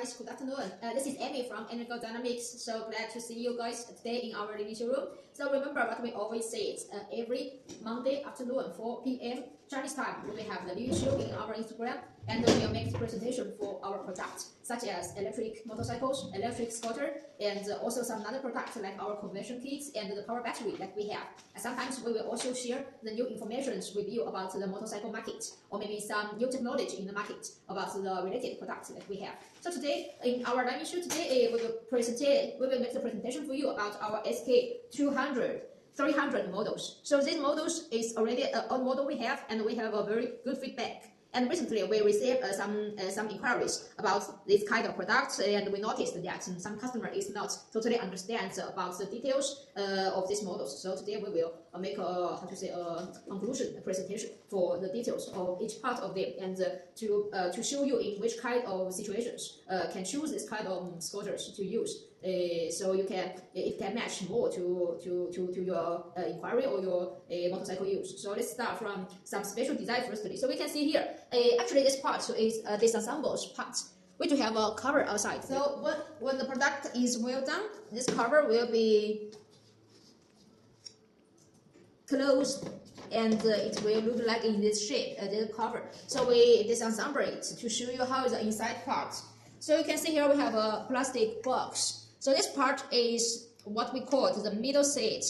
guys, good afternoon. This is Amy from Energo Dynamics. So glad to see you guys today in our revision room. So remember what we always say, every Monday afternoon, 4 p.m. Chinese time, we will have the video show in our Instagram, and we will make presentation for our products, such as electric motorcycles, electric scooter, and also some other products like our conversion kits and the power battery that we have. And sometimes we will also share the new information with you about the motorcycle market, or maybe some new technology in the market about the related products that we have. So today, in our live show today, we will make the presentation for you about our SK200 300 models. So these models is already an old model we have, and we have a very good feedback. And recently we received some inquiries about this kind of products, and we noticed that some customer is not totally understands about the details of these models. So today we will make a conclusion presentation for the details of each part of them, and to show you in which kind of situations can choose this kind of scooters to use. So it can match more to your inquiry or your motorcycle use. So let's start from some special design firstly. So we can see here, actually this part is this assembles part, which we have a cover outside. So when the product is well done, this cover will be closed, and it will look like in this shape, the cover. So we disassemble it to show you how is the inside part. So you can see here we have a plastic box. So this part is what we call the middle seat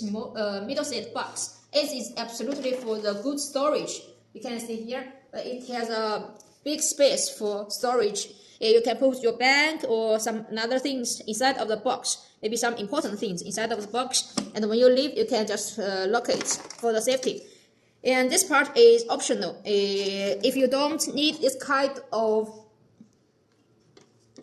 box. It is absolutely for the good storage. You can see here it has a big space for storage. You can put your bag or some other things inside of the box, maybe some important things inside of the box, and when you leave you can just lock it for the safety. And this part is optional. If you don't need this kind of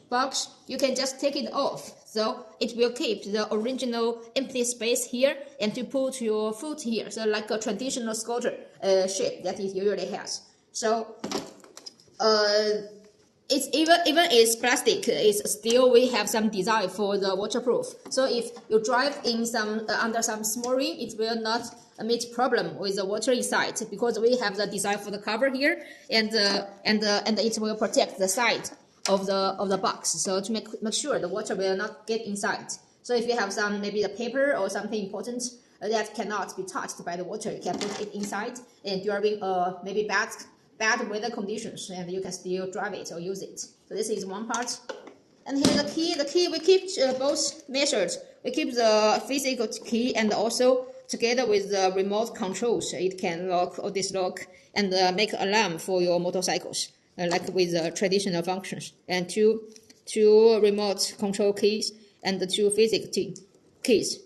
box, you can just take it off, so it will keep the original empty space here, and to put your foot here, so like a traditional scooter shape that it usually has. So it's even it's plastic, it's still we have some design for the waterproof. So if you drive in some under some small rain, it will not meet problem with the water inside, because we have the design for the cover here, and it will protect the side of the box, so to make sure the water will not get inside. So if you have some maybe the paper or something important that cannot be touched by the water, you can put it inside, and during maybe bad weather conditions, and you can still drive it or use it. So this is one part. And here the key we keep both measured. We keep the physical key, and also together with the remote controls, it can lock or dislock and make alarm for your motorcycles, like with traditional functions. And two remote control keys and the two physical keys.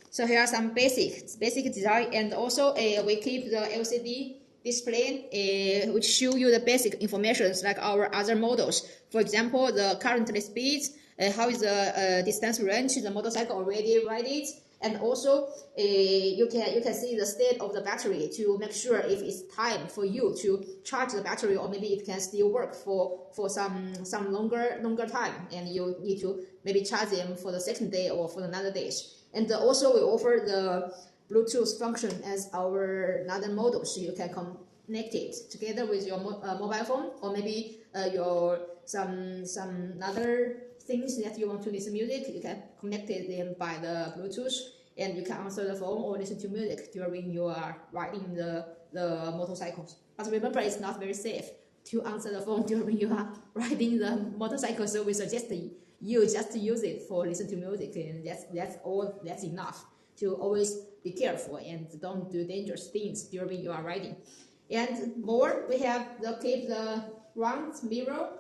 So here are some basic design, and also we keep the LCD display which show you the basic information like our other models. For example, the currently speeds, how is the distance range the motorcycle already ride it, and also you can see the state of the battery to make sure if it's time for you to charge the battery, or maybe it can still work for some longer time, and you need to maybe charge them for the second day or for another days. And also we offer the Bluetooth function as our another model, so you can connect it together with your mobile phone, or maybe your some other things that you want to listen music. You can connect them by the Bluetooth, and you can answer the phone or listen to music during you are riding the motorcycles. But remember, it's not very safe to answer the phone during you are riding the motorcycle, so we suggest you just use it for listen to music, and that's enough. To always be careful and don't do dangerous things during you are riding. And more, we have keep the round mirror.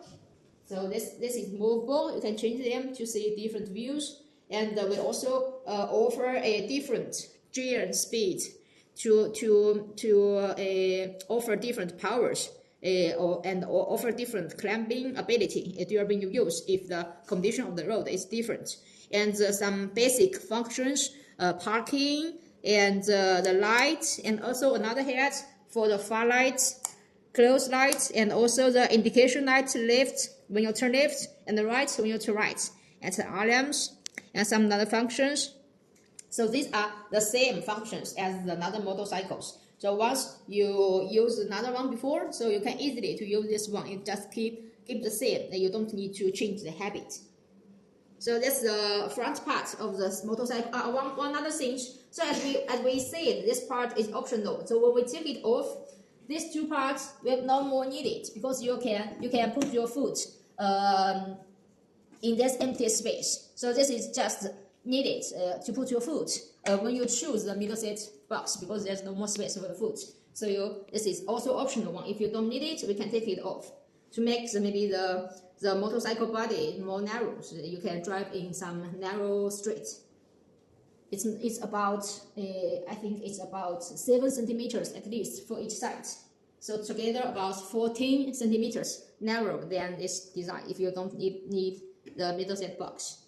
So this is movable. You can change them to see different views, and we also offer a different gear speed to offer different powers, and offer different climbing ability during your use if the condition of the road is different. And some basic functions, parking, and the light, and also another head for the far lights, close lights, and also the indication light left when you turn left, and the right when you turn right, and the alarms and some other functions. So these are the same functions as the other motorcycles. So once you use another one before, so you can easily to use this one. You just keep keep the same, and you don't need to change the habit. So that's the front part of the motorcycle. One other thing. So as we said, this part is optional. So when we take it off, these two parts will no more needed because you can put your foot in this empty space. So this is just needed to put your foot when you choose the middle seat box because there's no more space for the foot. So this is also optional one. If you don't need it, we can take it off to make maybe the motorcycle body more narrow, so that you can drive in some narrow street. It's about I think it's about 7 centimeters at least for each side. So together about 14 centimeters narrower than this design if you don't need the middle seat box.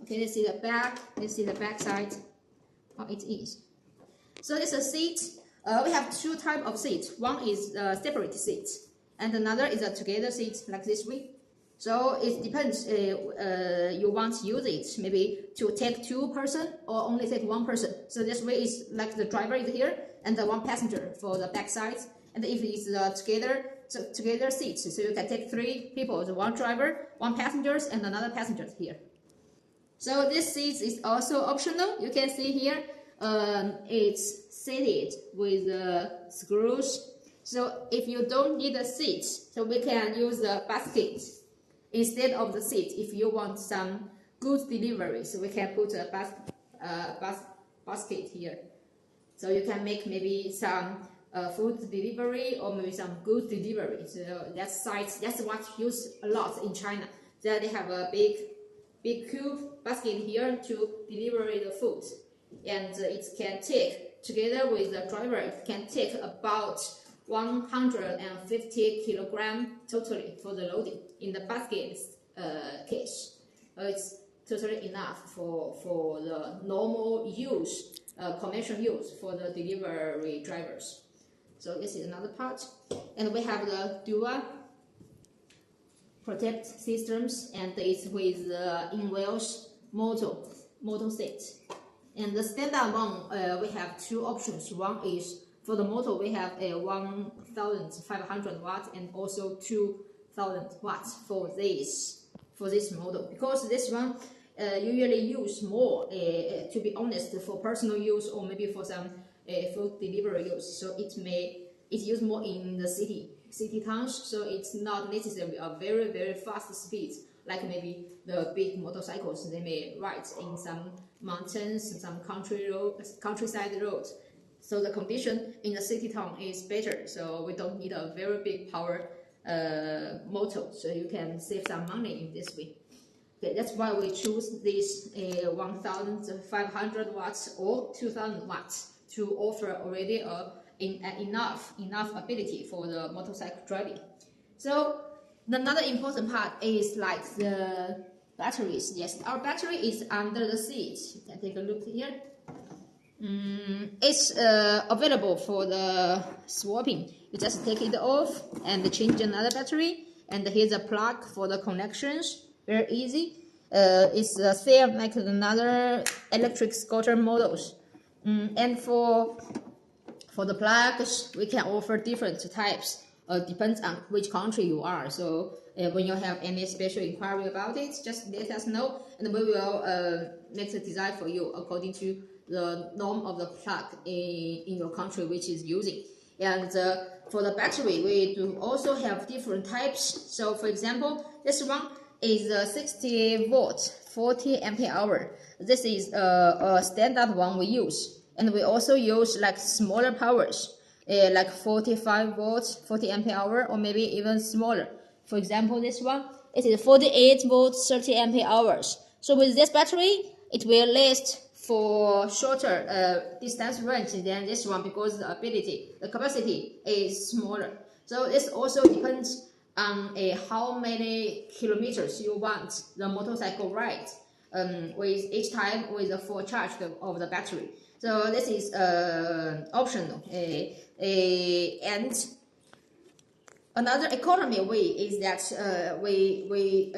Okay, let's see the back. Let's see the back side. How it is. So this is a seat. We have two types of seats. One is the separate seat, and another is a together seat like this way. So it depends. You want to use it maybe to take 2 person or only take 1 person. So this way is like the driver is here and the 1 passenger for the back side. And if it's together seats, so you can take 3 people, so 1 driver, 1 passengers, and another passenger here. So this seat is also optional. You can see here, it's seated with screws. So if you don't need a seat, so we can use the basket instead of the seat. If you want some goods delivery, so we can put a basket here. So you can make maybe some food delivery or maybe some goods delivery. So that's what used a lot in China. There they have a big cube basket here to deliver the food, and it can take together with the driver. It can take about 150 kilograms totally for the loading in the basket case. It's totally enough for the normal use, commercial use for the delivery drivers. So this is another part, and we have the dual protect systems, and it's with the in-wheels motor seat. And the standard one, we have 2 options. One is for the motor, we have a 1,500 watts and also 2,000 watts for this model, because this one usually use more, to be honest, for personal use or maybe for some food delivery use. So it's used more in the city towns, so it's not necessarily a very fast speed like maybe the big motorcycles they may ride in some mountains, some countryside roads. So the condition in the city town is better, so we don't need a very big power motor, so you can save some money in this way. Okay, that's why we choose this 1,500 watts or 2,000 watts to offer already enough ability for the motorcycle driving. So another important part is like the batteries. Yes, our battery is under the seat. You can take a look here. It's available for the swapping. You just take it off and change another battery, and here's a plug for the connections. Very easy. It's the same like another electric scooter models. And for the plugs, we can offer different types. Depends on which country you are. So when you have any special inquiry about it, just let us know, and we will make the design for you according to the norm of the plug in your country which is using. And for the battery, we do also have different types. So for example, this one is 60 volt, 40 ampere hour. This is a standard one we use. And we also use like smaller powers, like 45 volts, 40 ampere hour, or maybe even smaller. For example, this one, it is 48 volts, 30 ampere hours. So with this battery, it will last for shorter distance range than this one, because the capacity is smaller. So this also depends on how many kilometers you want the motorcycle ride with each time with the full charge of the battery. So this is optional. And another economy way is that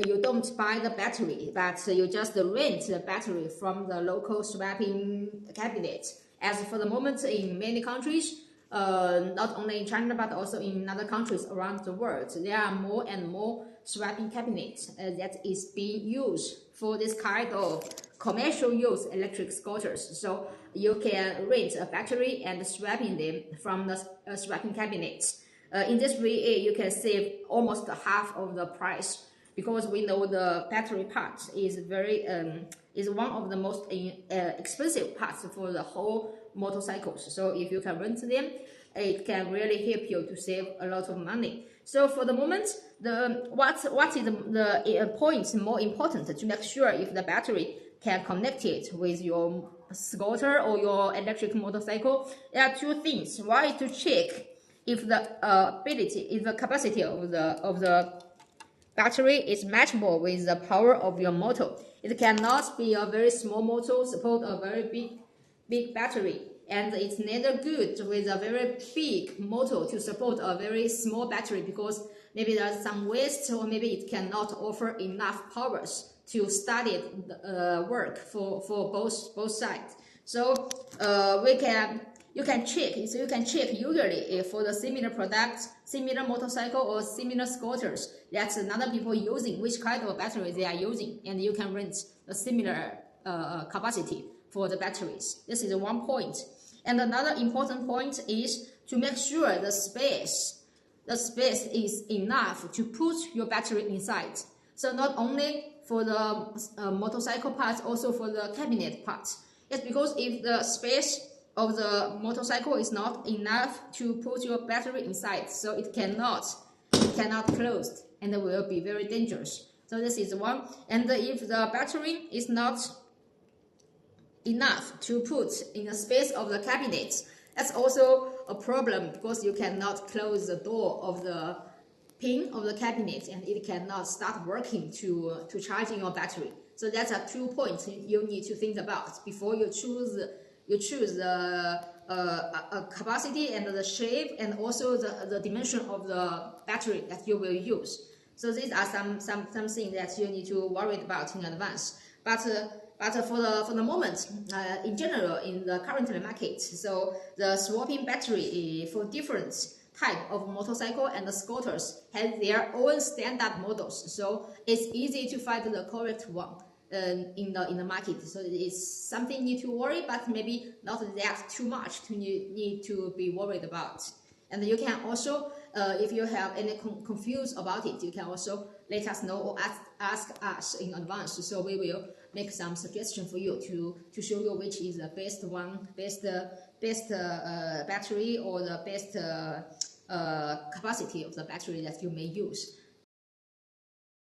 you don't buy the battery, but you just rent the battery from the local swapping cabinet. As for the moment, in many countries, not only in China but also in other countries around the world. There are more and more swapping cabinets that is being used for this kind of commercial use electric scooters. So you can rent a battery and swapping them from the swapping cabinets. In this way, you can save almost half of the price, because we know the battery part is is one of the most expensive parts for the whole motorcycles. So if you can rent them, it can really help you to save a lot of money. So for the moment, what is the point more important to make sure if the battery can connect it with your scooter or your electric motorcycle? There are two things. One is to check if the capacity of the battery is matchable with the power of your motor. It cannot be a very small motor support a very big battery, and it's neither good with a very big motor to support a very small battery, because maybe there's some waste, or maybe it cannot offer enough powers to start it work for both sides. So you can check usually for the similar products, similar motorcycle or similar scooters that another people using, which kind of battery they are using, and you can rent a similar capacity for the batteries. This is one point. And another important point is to make sure the space is enough to put your battery inside. So not only for the motorcycle part, also for the cabinet part. It's because if the space of the motorcycle is not enough to put your battery inside, so it cannot close, and it will be very dangerous. So this is one. And if the battery is not enough to put in the space of the cabinet, that's also a problem, because you cannot close the door of the pin of the cabinet, and it cannot start working to charging your battery. So that's 2 points you need to think about before you choose the capacity and the shape, and also the dimension of the battery that you will use. So these are some things that you need to worry about in advance. But for the moment, in general, in the current market, so the swapping battery for different type of motorcycle and the scooters have their own standard models. So it's easy to find the correct one in the market. So it's something you need to worry, but maybe not that too much to need to be worried about. And you can also, if you have any confused about it, you can also let us know or ask us in advance. So we will make some suggestion for you to show you which is the best battery, or the best capacity of the battery that you may use.